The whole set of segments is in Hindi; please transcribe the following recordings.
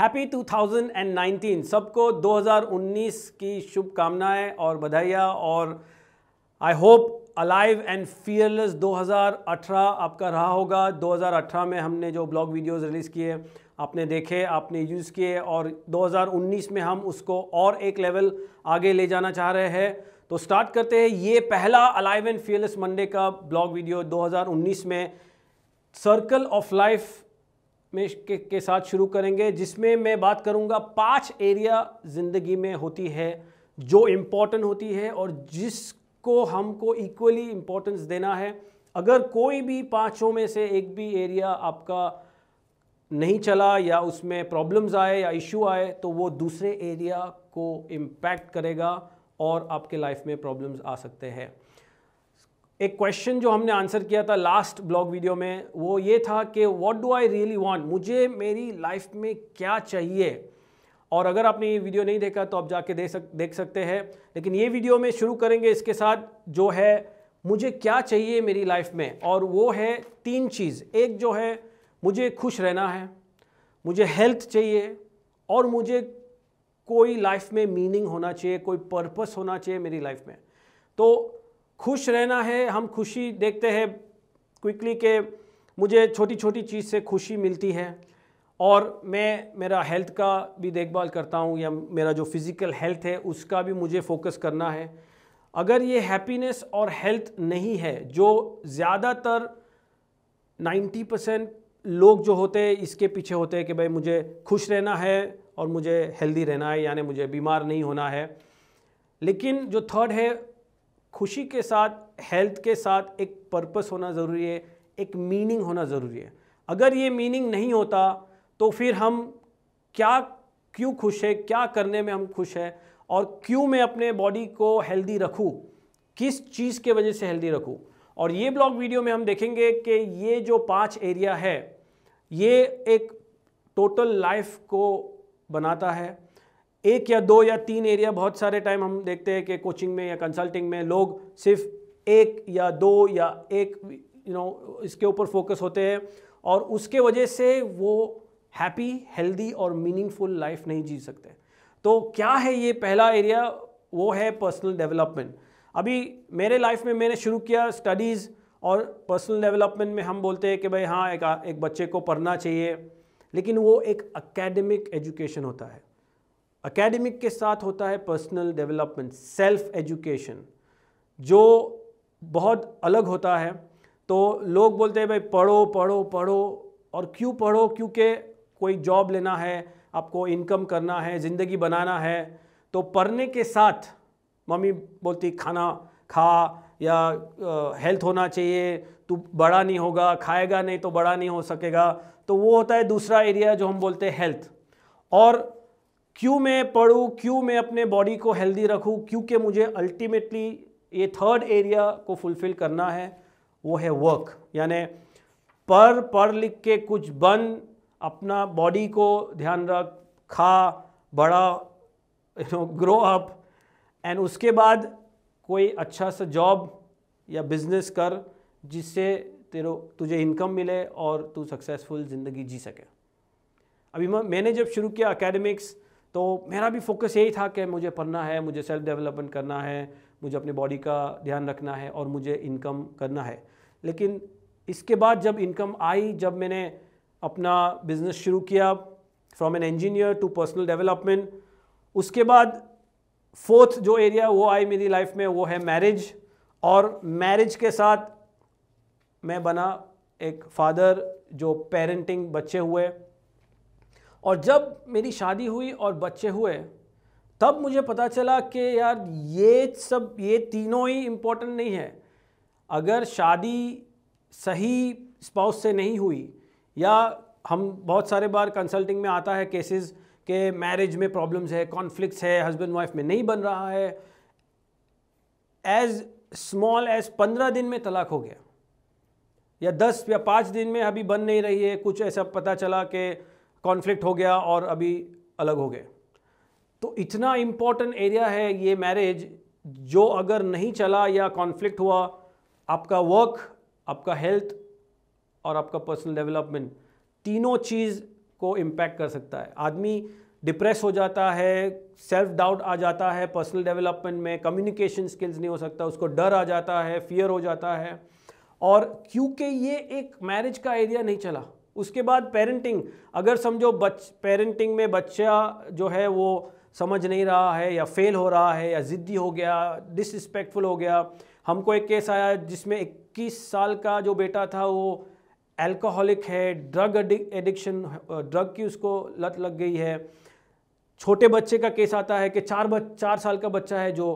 हैप्पी 2019 सबको 2019 की शुभकामनाएं और बधाइयाँ। और I hope alive and fearless 2018 आपका रहा होगा। 2018 में हमने जो ब्लॉग वीडियोस रिलीज़ किए आपने देखे, आपने यूज़ किए, और 2019 में हम उसको और एक लेवल आगे ले जाना चाह रहे हैं। तो स्टार्ट करते हैं। ये पहला अलाइव एंड फियरलेस मंडे का ब्लॉग वीडियो 2019 में सर्कल ऑफ लाइफ में के साथ शुरू करेंगे, जिसमें मैं बात करूंगा 5 एरिया ज़िंदगी में होती है जो इम्पोर्टेंट होती है और जिसको हमको इक्वली इम्पोर्टेंस देना है। अगर कोई भी 5 में से एक भी एरिया आपका नहीं चला या उसमें प्रॉब्लम्स आए या इशू आए तो वो दूसरे एरिया को इम्पैक्ट करेगा और आपके लाइफ में प्रॉब्लम्स आ सकते हैं। एक क्वेश्चन जो हमने आंसर किया था लास्ट ब्लॉग वीडियो में वो ये था कि what do I really want, मुझे मेरी लाइफ में क्या चाहिए। और अगर आपने ये वीडियो नहीं देखा तो आप जाके देख सकते हैं। लेकिन ये वीडियो में शुरू करेंगे इसके साथ जो है मुझे क्या चाहिए मेरी लाइफ में, और वो है 3 चीज़। एक जो है मुझे खुश रहना है, मुझे हेल्थ चाहिए, और मुझे कोई लाइफ में मीनिंग होना चाहिए, कोई पर्पस होना चाहिए मेरी लाइफ में। तो खुश रहना है, हम खुशी देखते हैं क्विकली कि मुझे छोटी छोटी चीज़ से खुशी मिलती है, और मैं मेरा हेल्थ का भी देखभाल करता हूँ, या मेरा जो फिज़िकल हेल्थ है उसका भी मुझे फोकस करना है। अगर ये हैप्पीनेस और हेल्थ नहीं है, जो ज़्यादातर 90% लोग जो होते हैं इसके पीछे होते हैं कि भाई मुझे खुश रहना है और मुझे हेल्दी रहना है, यानी मुझे बीमार नहीं होना है। लेकिन जो थर्ड है, खुशी के साथ हेल्थ के साथ एक पर्पस होना ज़रूरी है, एक मीनिंग होना ज़रूरी है। अगर ये मीनिंग नहीं होता तो फिर हम क्यों खुश है, क्या करने में हम खुश है, और क्यों मैं अपने बॉडी को हेल्दी रखूँ, किस चीज़ के वजह से हेल्दी रखूँ। और ये ब्लॉग वीडियो में हम देखेंगे कि ये जो 5 एरिया है ये एक टोटल लाइफ को बनाता है। 1 या 2 या 3 एरिया, बहुत सारे टाइम हम देखते हैं कि कोचिंग में या कंसल्टिंग में लोग सिर्फ 1 या 2 या 1 इसके ऊपर फोकस होते हैं, और उसके वजह से वो हैप्पी, हेल्दी और मीनिंगफुल लाइफ नहीं जी सकते। तो क्या है ये पहला एरिया, वो है पर्सनल डेवलपमेंट। अभी मेरे लाइफ में मैंने शुरू किया स्टडीज़, और पर्सनल डेवलपमेंट में हम बोलते हैं कि भाई हाँ एक बच्चे को पढ़ना चाहिए, लेकिन वो एक एकेडमिक एजुकेशन होता है। एकेडमिक के साथ होता है पर्सनल डेवलपमेंट, सेल्फ एजुकेशन, जो बहुत अलग होता है। तो लोग बोलते हैं भाई पढ़ो पढ़ो पढ़ो, और क्यों पढ़ो, क्योंकि कोई जॉब लेना है, आपको इनकम करना है, ज़िंदगी बनाना है। तो पढ़ने के साथ मम्मी बोलती खाना खा, या हेल्थ होना चाहिए, तू बड़ा नहीं होगा, खाएगा नहीं तो बड़ा नहीं हो सकेगा। तो वो होता है दूसरा एरिया जो हम बोलते हैं हेल्थ। और क्यों मैं पढ़ूँ, क्यों मैं अपने बॉडी को हेल्दी रखूँ, क्योंकि मुझे अल्टीमेटली ये थर्ड एरिया को फुलफ़िल करना है, वो है वर्क। यानी पढ़ लिख के कुछ बन, अपना बॉडी को ध्यान रख, खा, बड़ा ग्रो अप, एंड उसके बाद कोई अच्छा सा जॉब या बिजनेस कर जिससे तुझे इनकम मिले और तू सक्सेसफुल ज़िंदगी जी सके। अभी मैंने जब शुरू किया एकेडमिक्स तो मेरा भी फोकस यही था कि मुझे पढ़ना है, मुझे सेल्फ डेवलपमेंट करना है, मुझे अपनी बॉडी का ध्यान रखना है और मुझे इनकम करना है। लेकिन इसके बाद जब इनकम आई, जब मैंने अपना बिजनेस शुरू किया from an engineer to personal development, उसके बाद 4th जो एरिया वो आई मेरी लाइफ में, वो है मैरिज। और मैरिज के साथ मैं बना एक फादर, जो पेरेंटिंग बच्चे हुए। और जब मेरी शादी हुई और बच्चे हुए तब मुझे पता चला कि यार ये तीनों ही इम्पोर्टेंट नहीं है। अगर शादी सही स्पाउस से नहीं हुई, या हम बहुत सारे बार कंसल्टिंग में आता है केसेस कि मैरिज में प्रॉब्लम्स है, कॉन्फ्लिक्ट्स है, हस्बैंड वाइफ में नहीं बन रहा है, एज स्मॉल एज 15 दिन में तलाक हो गया, या 10 या 5 दिन में अभी बन नहीं रही है, कुछ ऐसा पता चला कि कॉन्फ्लिक्ट हो गया और अभी अलग हो गए। तो इतना इम्पॉर्टेंट एरिया है ये मैरिज, जो अगर नहीं चला या कॉन्फ्लिक्ट हुआ, आपका वर्क, आपका हेल्थ और आपका पर्सनल डेवलपमेंट, तीनों चीज़ को इम्पैक्ट कर सकता है। आदमी डिप्रेस हो जाता है, सेल्फ डाउट आ जाता है पर्सनल डेवलपमेंट में, कम्युनिकेशन स्किल्स नहीं हो सकता, उसको डर आ जाता है, फियर हो जाता है। और क्योंकि ये एक मैरिज का एरिया नहीं चला, उसके बाद पेरेंटिंग, अगर समझो पेरेंटिंग में बच्चा जो है वो समझ नहीं रहा है या फेल हो रहा है या ज़िद्दी हो गया, डिसरिस्पेक्टफुल हो गया। हमको एक केस आया जिसमें 21 साल का जो बेटा था वो अल्कोहलिक है, ड्रग एडिक्शन, ड्रग की उसको लत लग गई है। छोटे बच्चे का केस आता है कि 4 साल का बच्चा है जो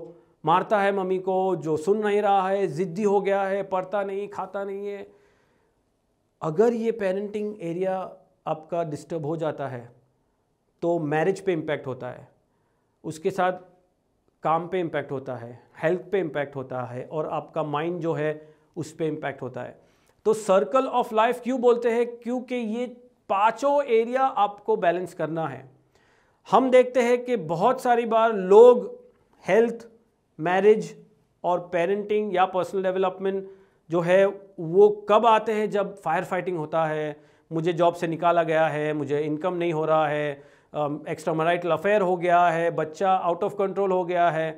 मारता है मम्मी को, जो सुन नहीं रहा है, ज़िद्दी हो गया है, पढ़ता नहीं, खाता नहीं है। अगर ये पेरेंटिंग एरिया आपका डिस्टर्ब हो जाता है तो मैरिज पे इम्पैक्ट होता है, उसके साथ काम पे इम्पैक्ट होता है, हेल्थ पे इम्पैक्ट होता है और आपका माइंड जो है उस पे इम्पैक्ट होता है। तो सर्कल ऑफ लाइफ क्यों बोलते हैं? क्योंकि ये पांचों एरिया आपको बैलेंस करना है। हम देखते हैं कि बहुत सारी बार लोग हेल्थ, मैरिज और पेरेंटिंग या पर्सनल डेवलपमेंट जो है वो कब आते हैं? जब फायर फाइटिंग होता है, मुझे जॉब से निकाला गया है, मुझे इनकम नहीं हो रहा है, एक्स्ट्रा मैरिटल अफेयर हो गया है, बच्चा आउट ऑफ कंट्रोल हो गया है,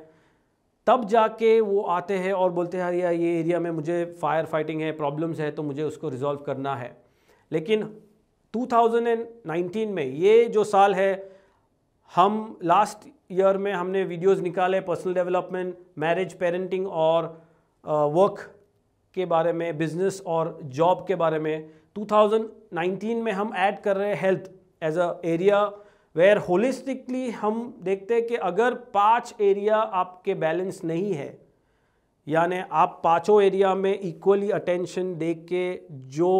तब जाके वो आते हैं और बोलते हैं यार ये एरिया में मुझे फायर फाइटिंग है, प्रॉब्लम्स है, तो मुझे उसको रिजॉल्व करना है। लेकिन 2019 में, ये जो साल है, हम लास्ट ईयर में हमने वीडियोस निकाले पर्सनल डेवलपमेंट, मैरिज, पेरेंटिंग और वर्क के बारे में, बिजनेस और जॉब के बारे में। 2019 में हम ऐड कर रहे हैं health as a area where holistically हम देखते हैं कि अगर 5 एरिया आपके बैलेंस नहीं है, यानी आप पांचों एरिया में इक्वली अटेंशन दे के जो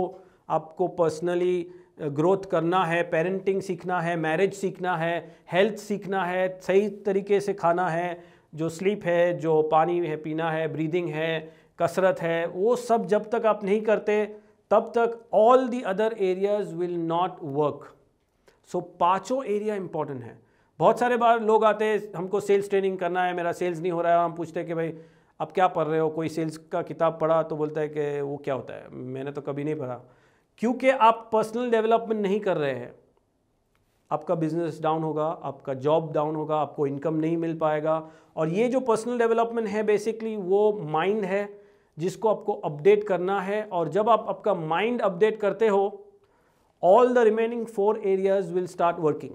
आपको पर्सनली ग्रोथ करना है, पेरेंटिंग सीखना है, मैरिज सीखना है, हेल्थ सीखना है, सही तरीके से खाना है, जो स्लीप है, जो पानी है पीना है, ब्रीदिंग है, कसरत है, वो सब जब तक आप नहीं करते तब तक all the other areas will not work. So पांचों एरिया इंपॉर्टेंट है। बहुत सारे बार लोग आते हैं, हमको सेल्स ट्रेनिंग करना है, मेरा सेल्स नहीं हो रहा है, हम पूछते हैं कि भाई आप क्या पढ़ रहे हो, कोई सेल्स का किताब पढ़ा? तो बोलता है कि वो क्या होता है, मैंने तो कभी नहीं पढ़ा। क्योंकि आप पर्सनल डेवलपमेंट नहीं कर रहे हैं, आपका बिजनेस डाउन होगा, आपका जॉब डाउन होगा, आपको इनकम नहीं मिल पाएगा। और ये जो पर्सनल डेवलपमेंट है बेसिकली वो माइंड है जिसको आपको अपडेट करना है। और जब आप आपका माइंड अपडेट करते हो, all the remaining 4 areas will start working.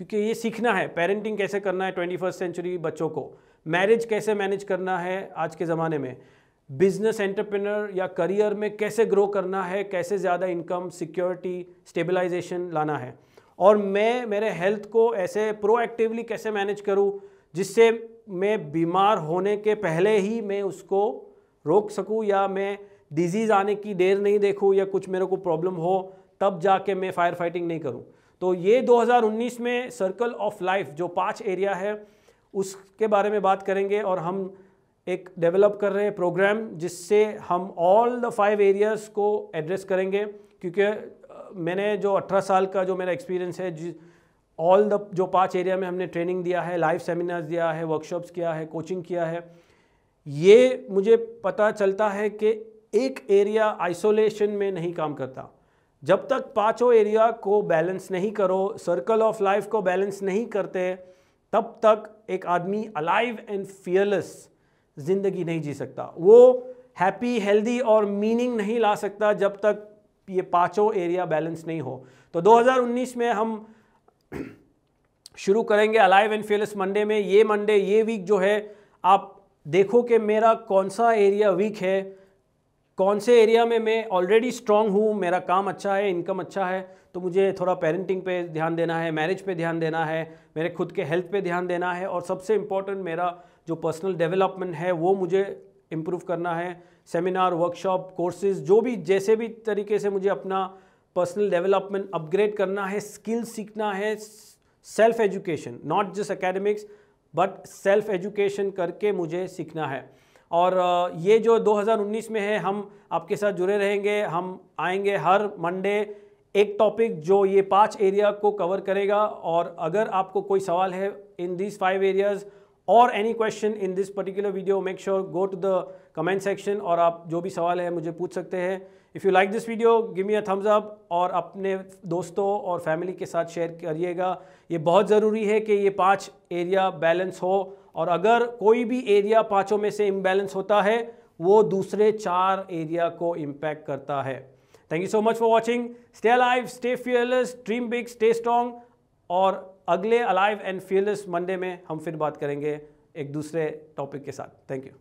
क्योंकि ये सीखना है पेरेंटिंग कैसे करना है 21st सेंचुरी बच्चों को, मैरिज कैसे मैनेज करना है आज के ज़माने में, बिजनेस एंटरप्रेन्योर या करियर में कैसे ग्रो करना है, कैसे ज़्यादा इनकम, सिक्योरिटी, स्टेबलाइजेशन लाना है, और मैं मेरे हेल्थ को ऐसे प्रोएक्टिवली कैसे मैनेज करूं जिससे मैं बीमार होने के पहले ही मैं उसको रोक सकूं, या मैं डिजीज़ आने की देर नहीं देखूं, या कुछ मेरे को प्रॉब्लम हो तब जाके मैं फायर फाइटिंग नहीं करूं। तो ये 2019 में सर्कल ऑफ लाइफ जो 5 एरिया है उसके बारे में बात करेंगे। और हम एक डेवलप कर रहे हैं प्रोग्राम जिससे हम ऑल द 5 एरियाज़ को एड्रेस करेंगे। क्योंकि मैंने जो 18 साल का जो मेरा एक्सपीरियंस है, ऑल द जो 5 एरिया में हमने ट्रेनिंग दिया है, लाइव सेमिनार्स दिया है, वर्कशॉप्स किया है, कोचिंग किया है, ये मुझे पता चलता है कि एक एरिया आइसोलेशन में नहीं काम करता। जब तक पांचों एरिया को बैलेंस नहीं करो, सर्कल ऑफ लाइफ को बैलेंस नहीं करते, तब तक एक आदमी अलाइव एंड फियरलेस जिंदगी नहीं जी सकता। वो हैप्पी, हेल्दी और मीनिंग नहीं ला सकता जब तक ये पांचों एरिया बैलेंस नहीं हो। तो 2019 में हम शुरू करेंगे अलाइव एंड फियरलेस मंडे में। ये मंडे, ये वीक जो है, आप देखो कि मेरा कौन सा एरिया वीक है, कौन से एरिया में मैं ऑलरेडी स्ट्रांग हूँ, मेरा काम अच्छा है, इनकम अच्छा है, तो मुझे थोड़ा पेरेंटिंग पे ध्यान देना है, मैरिज पे ध्यान देना है, मेरे खुद के हेल्थ पे ध्यान देना है, और सबसे इम्पॉर्टेंट मेरा जो पर्सनल डेवलपमेंट है वो मुझे इम्प्रूव करना है। सेमिनार, वर्कशॉप, कोर्सेज, जो भी जैसे भी तरीके से मुझे अपना पर्सनल डेवलपमेंट अपग्रेड करना है, स्किल्स सीखना है, self education, not just academics but self education करके मुझे सीखना है। और ये जो 2019 में है, हम आपके साथ जुड़े रहेंगे। हम आएंगे हर मंडे एक टॉपिक जो ये 5 एरिया को कवर करेगा। और अगर आपको कोई सवाल है in these 5 areas or any question in this particular video, make sure go to the comment section और आप जो भी सवाल है मुझे पूछ सकते हैं. If you like this video, give me a thumbs up और अपने दोस्तों और फैमिली के साथ शेयर करिएगा. ये बहुत ज़रूरी है कि ये 5 एरिया बैलेंस हो, और अगर कोई भी एरिया 5 में से इम्बैलेंस होता है वो दूसरे 4 एरिया को इम्पैक्ट करता है. Thank you so much for watching. Stay alive, stay fearless, dream big, stay strong. और अगले Alive and Fearless मंडे में हम फिर बात करेंगे एक दूसरे टॉपिक के साथ. Thank you.